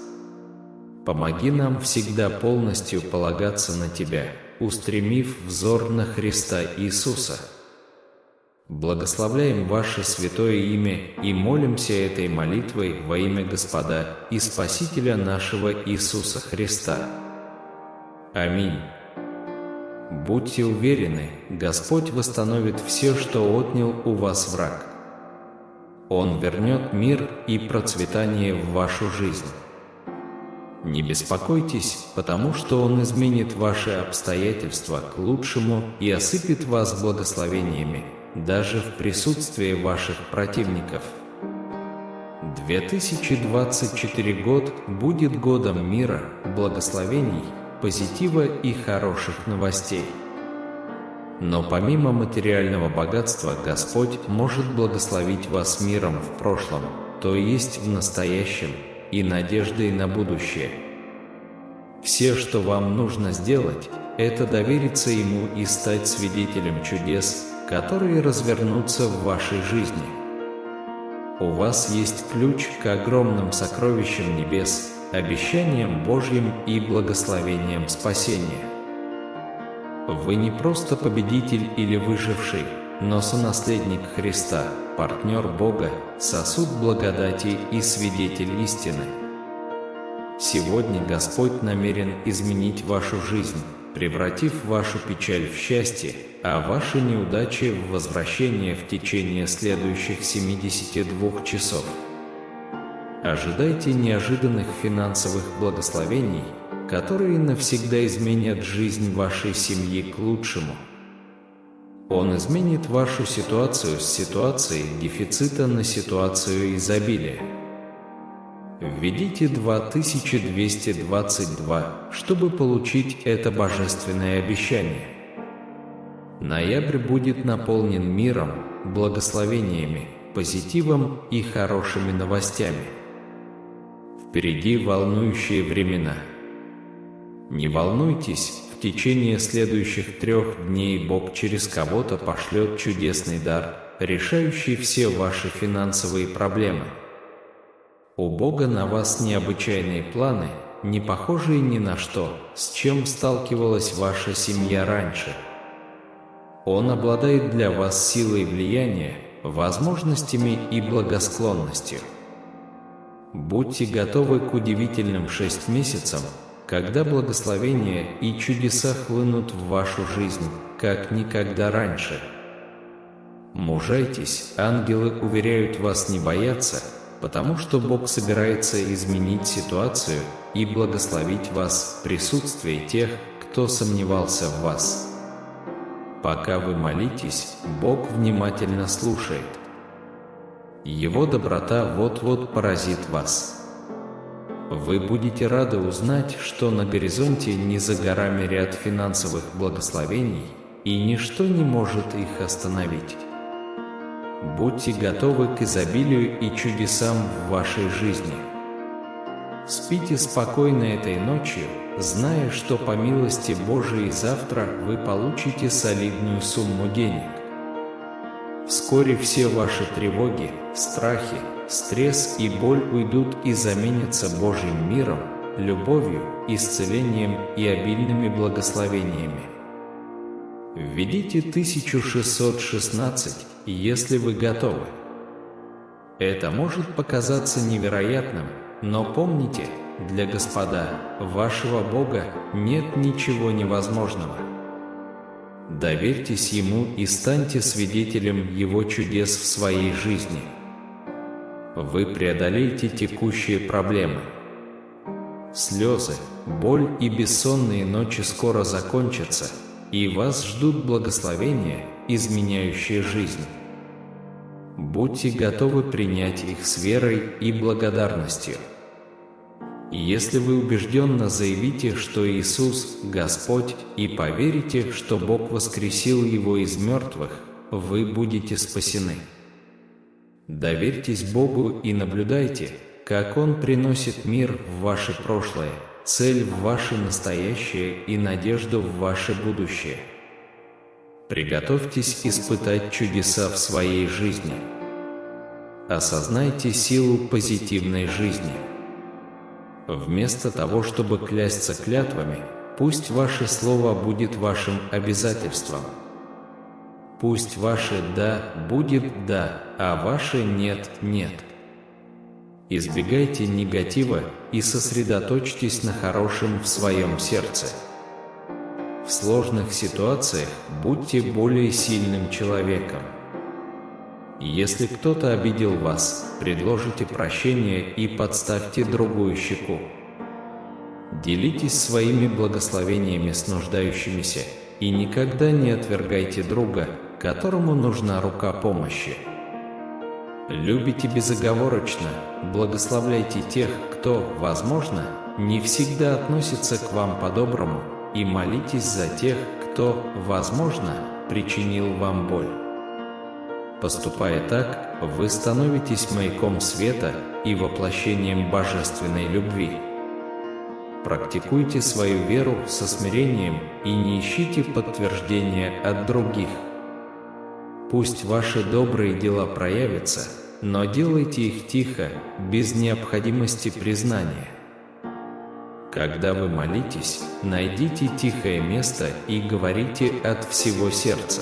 Помоги нам всегда полностью полагаться на Тебя, устремив взор на Христа Иисуса. Благословляем Ваше святое имя и молимся этой молитвой во имя Господа и Спасителя нашего Иисуса Христа. Аминь. Будьте уверены, Господь восстановит все, что отнял у вас враг. Он вернет мир и процветание в вашу жизнь. Не беспокойтесь, потому что Он изменит ваши обстоятельства к лучшему и осыпет вас благословениями, даже в присутствии ваших противников. 2024 год будет годом мира, благословений, позитива и хороших новостей. Но помимо материального богатства, Господь может благословить вас миром в прошлом, то есть в настоящем, и надеждой на будущее. Все, что вам нужно сделать, это довериться Ему и стать свидетелем чудес, которые развернутся в вашей жизни. У вас есть ключ к огромным сокровищам небес, обещаниям Божьим и благословениям спасения. Вы не просто победитель или выживший, но сонаследник Христа, партнер Бога, сосуд благодати и свидетель истины. Сегодня Господь намерен изменить вашу жизнь, превратив вашу печаль в счастье, а ваши неудачи в возвращение в течение следующих 72 часов. Ожидайте неожиданных финансовых благословений, которые навсегда изменят жизнь вашей семьи к лучшему. Он изменит вашу ситуацию с ситуации дефицита на ситуацию изобилия. Введите 2222, чтобы получить это божественное обещание. Ноябрь будет наполнен миром, благословениями, позитивом и хорошими новостями. Впереди волнующие времена. Не волнуйтесь, в течение следующих 3 дней Бог через кого-то пошлет чудесный дар, решающий все ваши финансовые проблемы. У Бога на вас необычайные планы, не похожие ни на что, с чем сталкивалась ваша семья раньше. Он обладает для вас силой влияния, возможностями и благосклонностью. Будьте готовы к удивительным 6 месяцам, когда благословения и чудеса хлынут в вашу жизнь, как никогда раньше. Мужайтесь, ангелы уверяют вас не бояться, потому что Бог собирается изменить ситуацию и благословить вас в присутствии тех, кто сомневался в вас. Пока вы молитесь, Бог внимательно слушает. Его доброта вот-вот поразит вас. Вы будете рады узнать, что на горизонте не за горами ряд финансовых благословений, и ничто не может их остановить. Будьте готовы к изобилию и чудесам в вашей жизни. Спите спокойно этой ночью, зная, что по милости Божией завтра вы получите солидную сумму денег. Вскоре все ваши тревоги, страхи, стресс и боль уйдут и заменятся Божьим миром, любовью, исцелением и обильными благословениями. Введите 1616, если вы готовы. Это может показаться невероятным, но помните, для Господа, вашего Бога, нет ничего невозможного. Доверьтесь Ему и станьте свидетелем Его чудес в своей жизни. Вы преодолеете текущие проблемы. Слезы, боль и бессонные ночи скоро закончатся, и вас ждут благословения, изменяющие жизнь. Будьте готовы принять их с верой и благодарностью. Если вы убежденно заявите, что Иисус – Господь, и поверите, что Бог воскресил Его из мертвых, вы будете спасены. Доверьтесь Богу и наблюдайте, как Он приносит мир в ваше прошлое, цель в ваше настоящее и надежду в ваше будущее. Приготовьтесь испытать чудеса в своей жизни. Осознайте силу позитивной жизни. Вместо того, чтобы клясться клятвами, пусть ваше слово будет вашим обязательством. Пусть ваше «да» будет «да», а ваше «нет» – «нет». Избегайте негатива и сосредоточьтесь на хорошем в своем сердце. В сложных ситуациях будьте более сильным человеком. Если кто-то обидел вас, предложите прощение и подставьте другую щеку. Делитесь своими благословениями с нуждающимися и никогда не отвергайте друга, которому нужна рука помощи. Любите безоговорочно, благословляйте тех, кто, возможно, не всегда относится к вам по-доброму, и молитесь за тех, кто, возможно, причинил вам боль. Поступая так, вы становитесь маяком света и воплощением божественной любви. Практикуйте свою веру со смирением и не ищите подтверждения от других. Пусть ваши добрые дела проявятся, но делайте их тихо, без необходимости признания. Когда вы молитесь, найдите тихое место и говорите от всего сердца.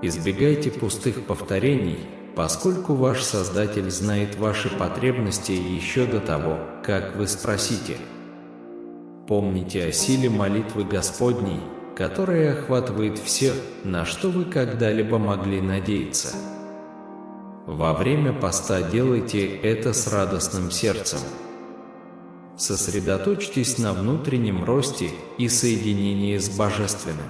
Избегайте пустых повторений, поскольку ваш Создатель знает ваши потребности еще до того, как вы спросите. Помните о силе молитвы Господней, которая охватывает все, на что вы когда-либо могли надеяться. Во время поста делайте это с радостным сердцем. Сосредоточьтесь на внутреннем росте и соединении с Божественным.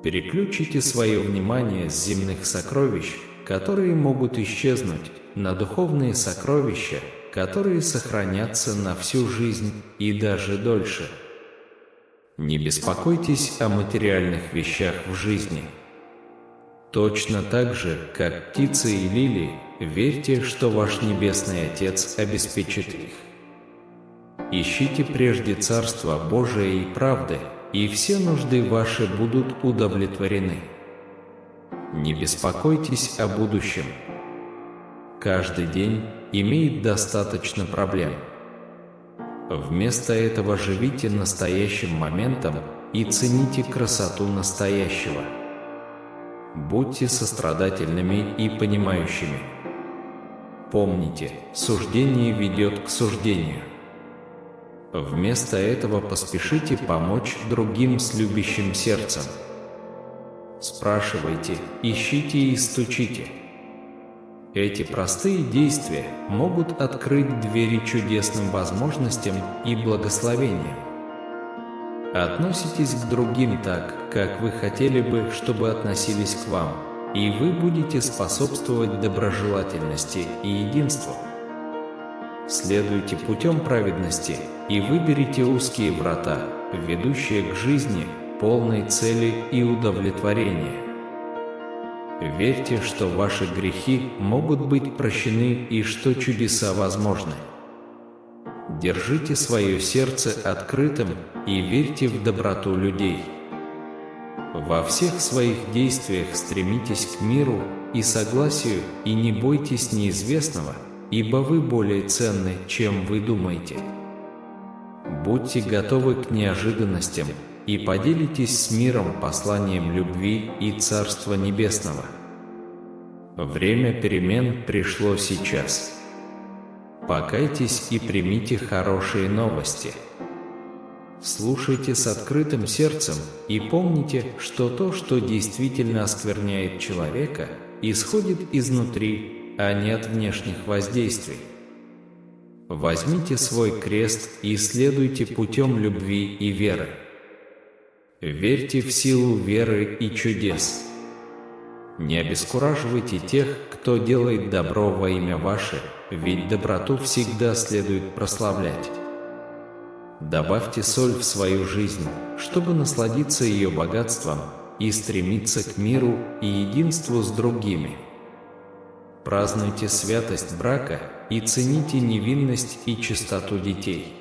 Переключите свое внимание с земных сокровищ, которые могут исчезнуть, на духовные сокровища, которые сохранятся на всю жизнь и даже дольше. Не беспокойтесь о материальных вещах в жизни. Точно так же, как птицы и лилии, верьте, что ваш Небесный Отец обеспечит их. Ищите прежде Царство Божие и правды, и все нужды ваши будут удовлетворены. Не беспокойтесь о будущем. Каждый день имеет достаточно проблем. Вместо этого живите настоящим моментом и цените красоту настоящего. Будьте сострадательными и понимающими. Помните, суждение ведет к суждению. Вместо этого поспешите помочь другим с любящим сердцем. Спрашивайте, ищите и стучите. Эти простые действия могут открыть двери чудесным возможностям и благословениям. Относитесь к другим так, как вы хотели бы, чтобы относились к вам, и вы будете способствовать доброжелательности и единству. Следуйте путем праведности и выберите узкие врата, ведущие к жизни, полной цели и удовлетворения. Верьте, что ваши грехи могут быть прощены и что чудеса возможны. Держите свое сердце открытым и верьте в доброту людей. Во всех своих действиях стремитесь к миру и согласию и не бойтесь неизвестного, ибо вы более ценны, чем вы думаете. Будьте готовы к неожиданностям и поделитесь с миром посланием любви и Царства Небесного. Время перемен пришло сейчас. Покайтесь и примите хорошие новости. Слушайте с открытым сердцем и помните, что то, что действительно оскверняет человека, исходит изнутри, а не от внешних воздействий. Возьмите свой крест и следуйте путем любви и веры. Верьте в силу веры и чудес. Не обескураживайте тех, кто делает добро во имя ваше, ведь доброту всегда следует прославлять. Добавьте соль в свою жизнь, чтобы насладиться ее богатством и стремиться к миру и единству с другими. Празднуйте святость брака и цените невинность и чистоту детей.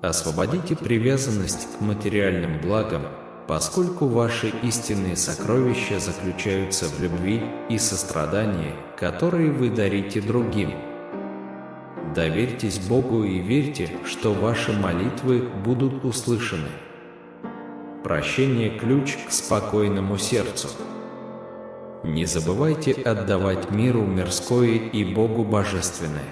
Освободите привязанность к материальным благам, поскольку ваши истинные сокровища заключаются в любви и сострадании, которые вы дарите другим. Доверьтесь Богу и верьте, что ваши молитвы будут услышаны. Прощение – ключ к спокойному сердцу. Не забывайте отдавать миру мирское и Богу божественное.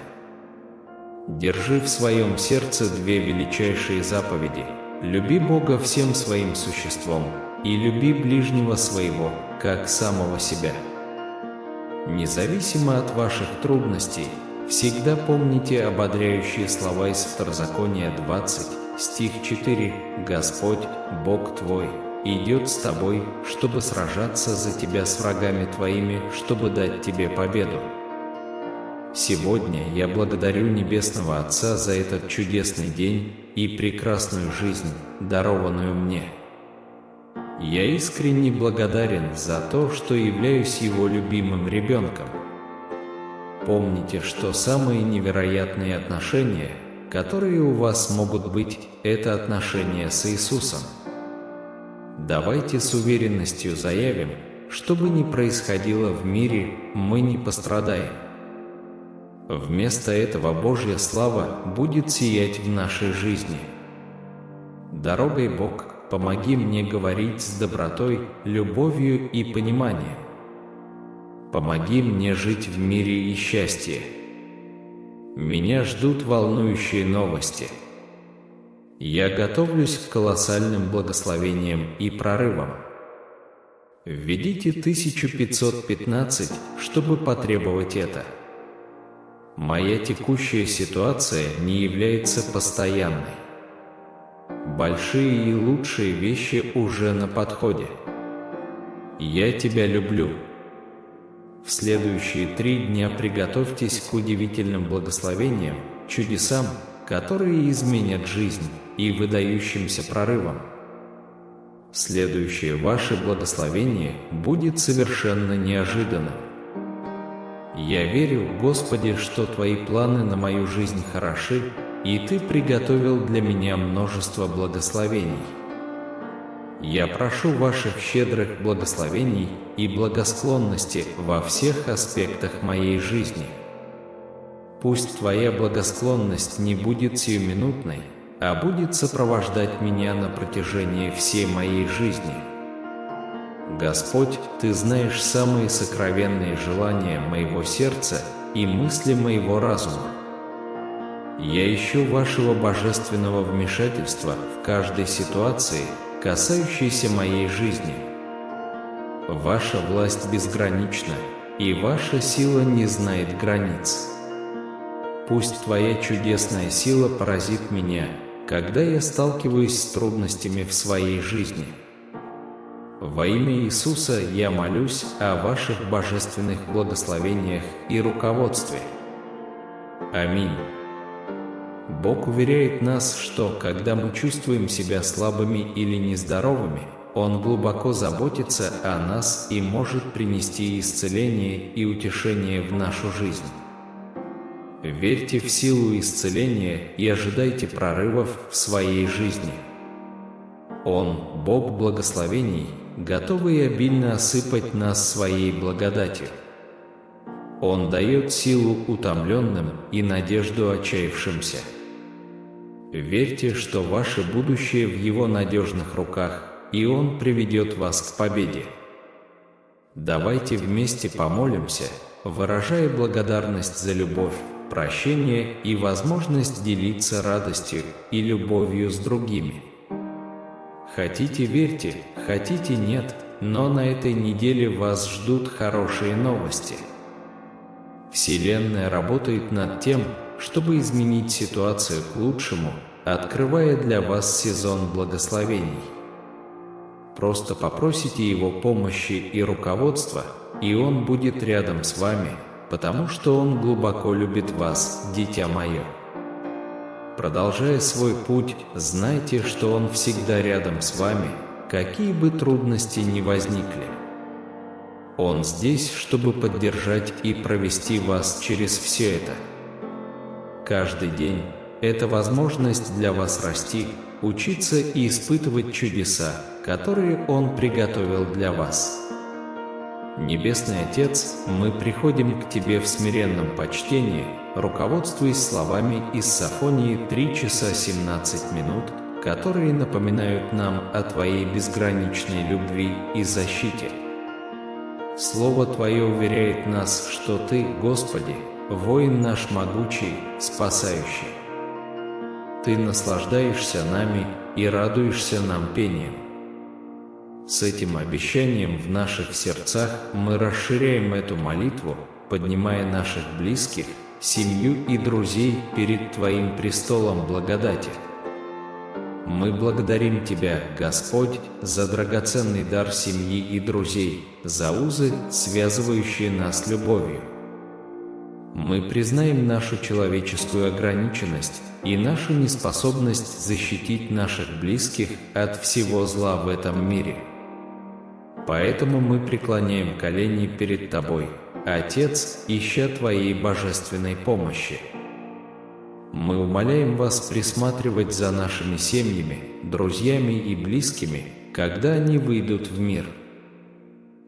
Держи в своем сердце две величайшие заповеди – люби Бога всем своим существом и люби ближнего своего, как самого себя. Независимо от ваших трудностей, всегда помните ободряющие слова из Второзакония 20, стих 4: «Господь, Бог твой, идет с тобой, чтобы сражаться за тебя с врагами твоими, чтобы дать тебе победу». Сегодня я благодарю Небесного Отца за этот чудесный день и прекрасную жизнь, дарованную мне. Я искренне благодарен за то, что являюсь Его любимым ребенком. Помните, что самые невероятные отношения, которые у вас могут быть, это отношения с Иисусом. Давайте с уверенностью заявим, что бы ни происходило в мире, мы не пострадаем. Вместо этого Божья слава будет сиять в нашей жизни. Дорогой Бог, помоги мне говорить с добротой, любовью и пониманием. Помоги мне жить в мире и счастье. Меня ждут волнующие новости. Я готовлюсь к колоссальным благословениям и прорывам. Введите 1515, чтобы потребовать это. Моя текущая ситуация не является постоянной. Большие и лучшие вещи уже на подходе. Я тебя люблю. В следующие 3 дня приготовьтесь к удивительным благословениям, чудесам, которые изменят жизнь, и выдающимся прорывам. Следующее ваше благословение будет совершенно неожиданным. Я верю, Господи, что Твои планы на мою жизнь хороши, и Ты приготовил для меня множество благословений. Я прошу ваших щедрых благословений и благосклонности во всех аспектах моей жизни. Пусть Твоя благосклонность не будет сиюминутной, а будет сопровождать меня на протяжении всей моей жизни. Господь, Ты знаешь самые сокровенные желания моего сердца и мысли моего разума. Я ищу Вашего божественного вмешательства в каждой ситуации, касающейся моей жизни. Ваша власть безгранична, и Ваша сила не знает границ. Пусть Твоя чудесная сила поразит меня, когда я сталкиваюсь с трудностями в своей жизни. Во имя Иисуса я молюсь о Ваших божественных благословениях и руководстве. Аминь. Бог уверяет нас, что, когда мы чувствуем себя слабыми или нездоровыми, Он глубоко заботится о нас и может принести исцеление и утешение в нашу жизнь. Верьте в силу исцеления и ожидайте прорывов в своей жизни. Он, Бог благословений, готовый обильно осыпать нас своей благодатью. Он дает силу утомленным и надежду отчаявшимся. Верьте, что ваше будущее в Его надежных руках, и Он приведет вас к победе. Давайте вместе помолимся, выражая благодарность за любовь, прощение и возможность делиться радостью и любовью с другими. Хотите — верьте, хотите — нет, но на этой неделе вас ждут хорошие новости. Вселенная работает над тем, чтобы изменить ситуацию к лучшему, открывая для вас сезон благословений. Просто попросите Его помощи и руководства, и Он будет рядом с вами, потому что Он глубоко любит вас, дитя мое. Продолжая свой путь, знайте, что Он всегда рядом с вами, какие бы трудности ни возникли. Он здесь, чтобы поддержать и провести вас через все это. Каждый день – это возможность для вас расти, учиться и испытывать чудеса, которые Он приготовил для вас. Небесный Отец, мы приходим к Тебе в смиренном почтении, руководствуясь словами из Софонии 3 часа 17 минут, которые напоминают нам о Твоей безграничной любви и защите. Слово Твое уверяет нас, что Ты, Господи, воин наш могучий, спасающий. Ты наслаждаешься нами и радуешься нам пением. С этим обещанием в наших сердцах мы расширяем эту молитву, поднимая наших близких, семью и друзей перед Твоим престолом благодати. Мы благодарим Тебя, Господь, за драгоценный дар семьи и друзей, за узы, связывающие нас любовью. Мы признаем нашу человеческую ограниченность и нашу неспособность защитить наших близких от всего зла в этом мире. Поэтому мы преклоняем колени перед Тобой, Отец, ища Твоей божественной помощи. Мы умоляем Вас присматривать за нашими семьями, друзьями и близкими, когда они выйдут в мир.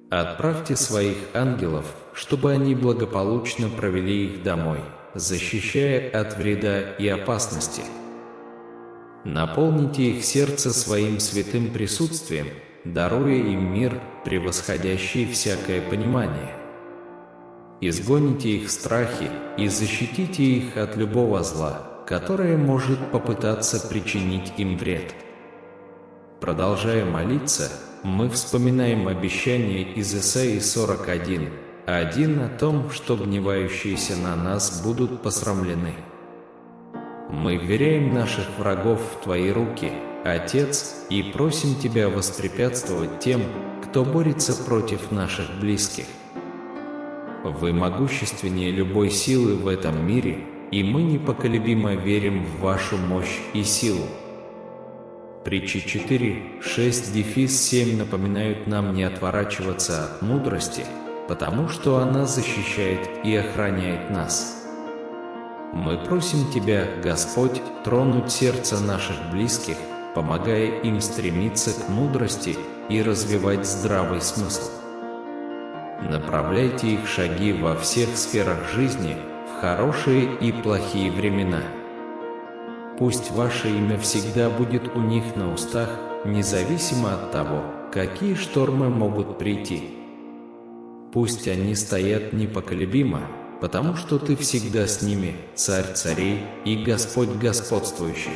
Отправьте Своих ангелов, чтобы они благополучно провели их домой, защищая от вреда и опасности. Наполните их сердце Своим святым присутствием, даруя им мир, превосходящий всякое понимание. Изгоните их страхи и защитите их от любого зла, которое может попытаться причинить им вред. Продолжая молиться, мы вспоминаем обещание из Исаии 41:1 о том, что гневающиеся на нас будут посрамлены. Мы вверяем наших врагов в Твои руки, Отец, и просим Тебя воспрепятствовать тем, кто борется против наших близких. Вы могущественнее любой силы в этом мире, и мы непоколебимо верим в Вашу мощь и силу. Притчи 4:6-7 напоминают нам не отворачиваться от мудрости, потому что она защищает и охраняет нас. Мы просим Тебя, Господь, тронуть сердца наших близких, помогая им стремиться к мудрости и развивать здравый смысл. Направляйте их шаги во всех сферах жизни, в хорошие и плохие времена. Пусть Ваше имя всегда будет у них на устах, независимо от того, какие штормы могут прийти. Пусть они стоят непоколебимо, потому что Ты всегда с ними, Царь царей и Господь господствующих.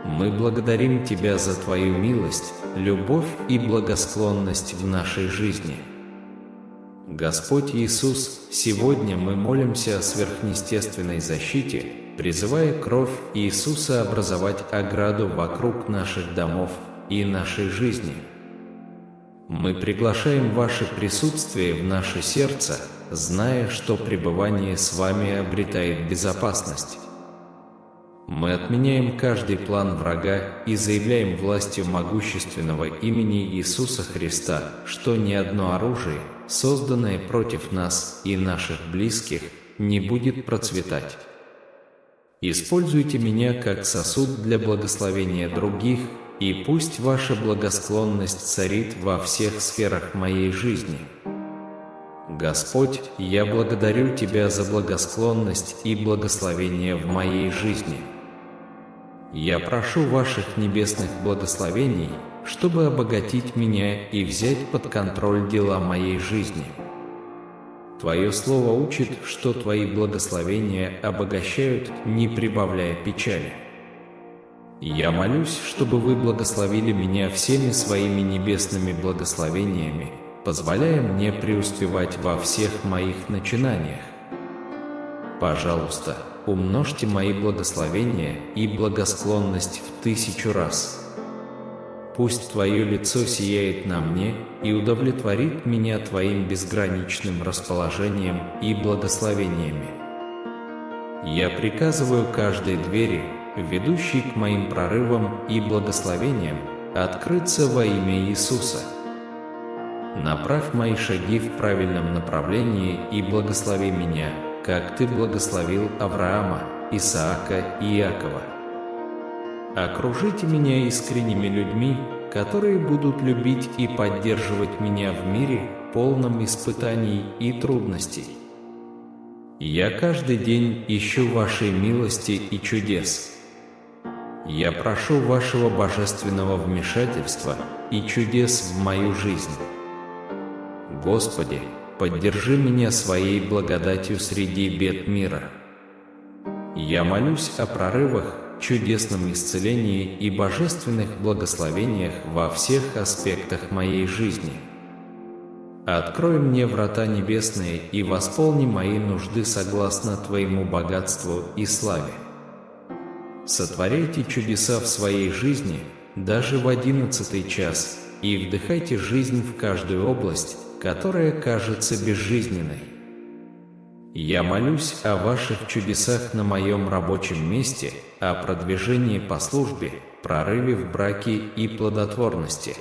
Мы благодарим Тебя за Твою милость, любовь и благосклонность в нашей жизни. Господь Иисус, сегодня мы молимся о сверхъестественной защите, призывая кровь Иисуса образовать ограду вокруг наших домов и нашей жизни. Мы приглашаем Ваше присутствие в наше сердце, зная, что пребывание с Вами обретает безопасность. Мы отменяем каждый план врага и заявляем властью могущественного имени Иисуса Христа, что ни одно оружие, созданное против нас и наших близких, не будет процветать. Используйте меня как сосуд для благословения других, и пусть Ваша благосклонность царит во всех сферах моей жизни. Господь, я благодарю Тебя за благосклонность и благословение в моей жизни. Я прошу Ваших небесных благословений, чтобы обогатить меня и взять под контроль дела моей жизни. Твое Слово учит, что Твои благословения обогащают, не прибавляя печали. Я молюсь, чтобы Вы благословили меня всеми Своими небесными благословениями, позволяя мне преуспевать во всех моих начинаниях. Пожалуйста, умножьте мои благословения и благосклонность в 1000 раз. Пусть Твое лицо сияет на мне и удовлетворит меня Твоим безграничным расположением и благословениями. Я приказываю каждой двери, ведущей к моим прорывам и благословениям, открыться во имя Иисуса. Направь мои шаги в правильном направлении и благослови меня, как Ты благословил Авраама, Исаака и Иакова. Окружите меня искренними людьми, которые будут любить и поддерживать меня в мире, полном испытаний и трудностей. Я каждый день ищу Вашей милости и чудес. Я прошу Вашего божественного вмешательства и чудес в мою жизнь. Господи, поддержи меня Своей благодатью среди бед мира. Я молюсь о прорывах, чудесном исцелении и божественных благословениях во всех аспектах моей жизни. Открой мне врата небесные и восполни мои нужды согласно Твоему богатству и славе. Сотворяйте чудеса в своей жизни, даже в 11-й час, и вдыхайте жизнь в каждую область, которая кажется безжизненной. Я молюсь о Ваших чудесах на моем рабочем месте, о продвижении по службе, прорыве в браке и плодотворности.